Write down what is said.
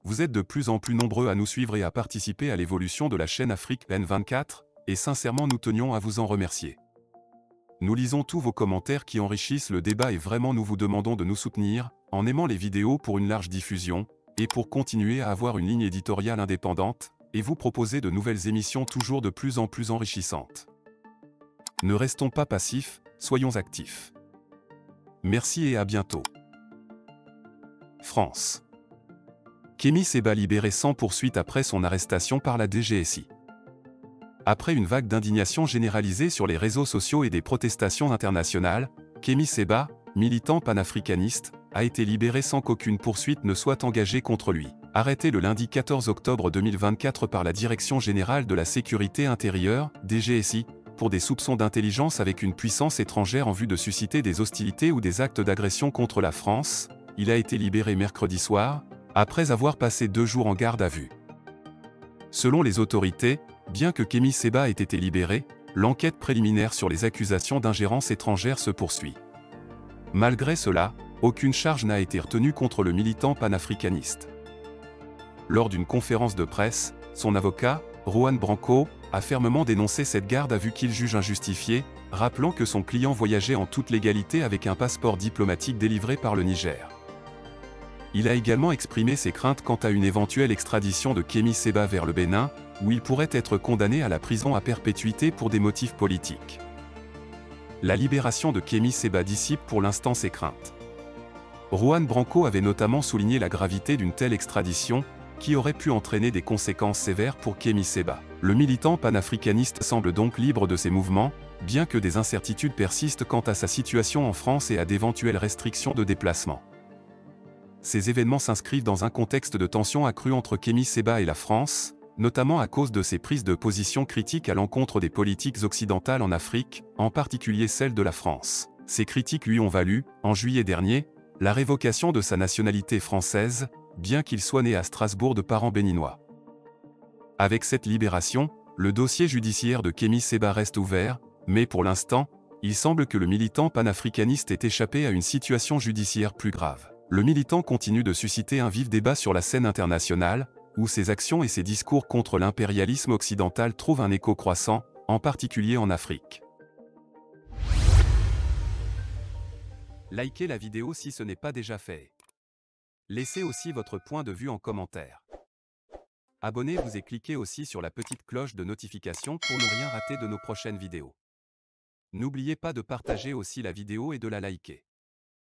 Vous êtes de plus en plus nombreux à nous suivre et à participer à l'évolution de la chaîne Afrique N24, et sincèrement nous tenions à vous en remercier. Nous lisons tous vos commentaires qui enrichissent le débat et vraiment nous vous demandons de nous soutenir, en aimant les vidéos pour une large diffusion, et pour continuer à avoir une ligne éditoriale indépendante, et vous proposer de nouvelles émissions toujours de plus en plus enrichissantes. Ne restons pas passifs, soyons actifs. Merci et à bientôt. France. Kémy Séba libéré sans poursuite après son arrestation par la DGSI. Après une vague d'indignation généralisée sur les réseaux sociaux et des protestations internationales, Kémy Séba, militant panafricaniste, a été libéré sans qu'aucune poursuite ne soit engagée contre lui. Arrêté le lundi 14 octobre 2024 par la Direction générale de la sécurité intérieure, DGSI, pour des soupçons d'intelligence avec une puissance étrangère en vue de susciter des hostilités ou des actes d'agression contre la France, il a été libéré mercredi soir, après avoir passé 2 jours en garde à vue. Selon les autorités, bien que Kémy Séba ait été libéré, l'enquête préliminaire sur les accusations d'ingérence étrangère se poursuit. Malgré cela, aucune charge n'a été retenue contre le militant panafricaniste. Lors d'une conférence de presse, son avocat, Juan Branco, a fermement dénoncé cette garde à vue qu'il juge injustifiée, rappelant que son client voyageait en toute légalité avec un passeport diplomatique délivré par le Niger. Il a également exprimé ses craintes quant à une éventuelle extradition de Kémy Séba vers le Bénin, où il pourrait être condamné à la prison à perpétuité pour des motifs politiques. La libération de Kémy Séba dissipe pour l'instant ses craintes. Juan Branco avait notamment souligné la gravité d'une telle extradition, qui aurait pu entraîner des conséquences sévères pour Kémy Séba. Le militant panafricaniste semble donc libre de ses mouvements, bien que des incertitudes persistent quant à sa situation en France et à d'éventuelles restrictions de déplacement. Ces événements s'inscrivent dans un contexte de tension accrue entre Kémy Séba et la France, notamment à cause de ses prises de position critiques à l'encontre des politiques occidentales en Afrique, en particulier celle de la France. Ces critiques lui ont valu, en juillet dernier, la révocation de sa nationalité française, bien qu'il soit né à Strasbourg de parents béninois. Avec cette libération, le dossier judiciaire de Kémy Séba reste ouvert, mais pour l'instant, il semble que le militant panafricaniste ait échappé à une situation judiciaire plus grave. Le militant continue de susciter un vif débat sur la scène internationale, où ses actions et ses discours contre l'impérialisme occidental trouvent un écho croissant, en particulier en Afrique. Likez la vidéo si ce n'est pas déjà fait. Laissez aussi votre point de vue en commentaire. Abonnez-vous et cliquez aussi sur la petite cloche de notification pour ne rien rater de nos prochaines vidéos. N'oubliez pas de partager aussi la vidéo et de la liker.